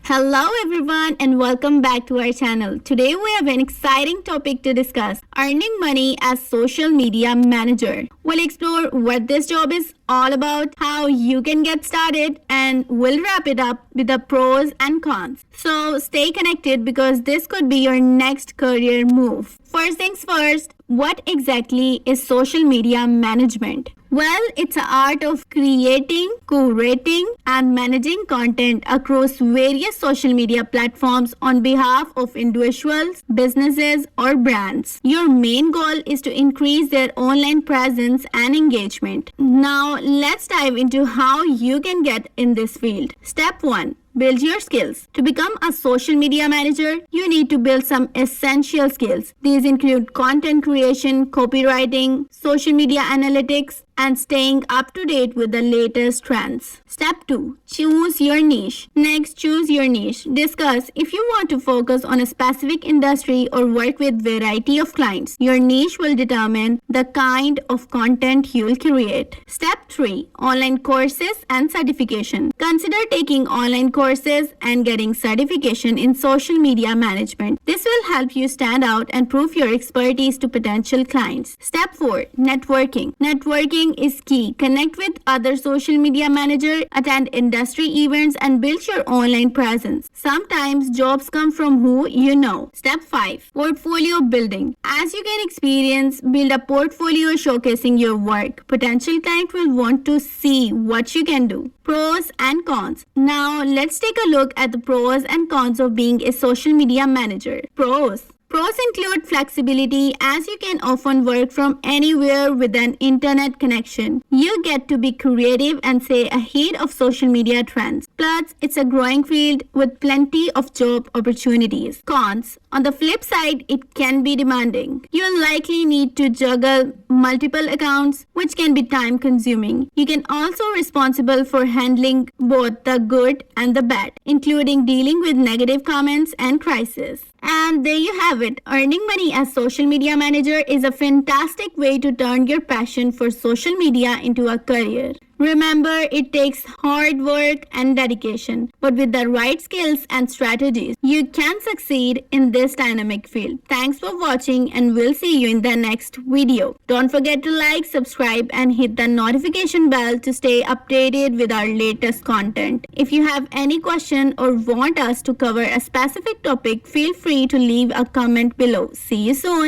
Hello everyone and welcome back to our channel. Today we have an exciting topic to discuss, earning money as social media manager. We'll explore what this job is all about, how you can get started, and we'll wrap it up with the pros and cons. So stay connected because this could be your next career move. First things first, what exactly is social media management? Well, it's an art of creating, curating, and managing content across various social media platforms on behalf of individuals, businesses, or brands. Your main goal is to increase their online presence and engagement. Now, let's dive into how you can get in this field. Step 1. Build your skills. To become a social media manager, you need to build some essential skills. These include content creation, copywriting, social media analytics, and staying up to date with the latest trends. Step 2. Choose your niche. Next, choose your niche. Discuss if you want to focus on a specific industry or work with variety of clients. Your niche will determine the kind of content you'll create. Step 3. Online courses and certification. Consider taking online courses and getting certification in social media management. This will help you stand out and prove your expertise to potential clients. Step 4. Networking. Networking is key. Connect with other social media managers, attend industry events, and build your online presence. Sometimes jobs come from who you know. Step 5. Portfolio building. As you gain experience, build a portfolio showcasing your work. Potential client will want to see what you can do. Pros and cons. Now let's take a look at the pros and cons of being a social media manager. Pros. Pros include flexibility, as you can often work from anywhere with an internet connection. You get to be creative and stay ahead of social media trends. Plus, it's a growing field with plenty of job opportunities. Cons. On the flip side, it can be demanding. You'll likely need to juggle multiple accounts, which can be time consuming. You can also be responsible for handling both the good and the bad, including dealing with negative comments and crises. And there you have it. Earning money as social media manager is a fantastic way to turn your passion for social media into a career. Remember, it takes hard work and dedication, but with the right skills and strategies, you can succeed in this dynamic field. Thanks for watching, and we'll see you in the next video. Don't forget to like, subscribe, and hit the notification bell to stay updated with our latest content. If you have any question or want us to cover a specific topic, feel free to leave a comment below. See you soon.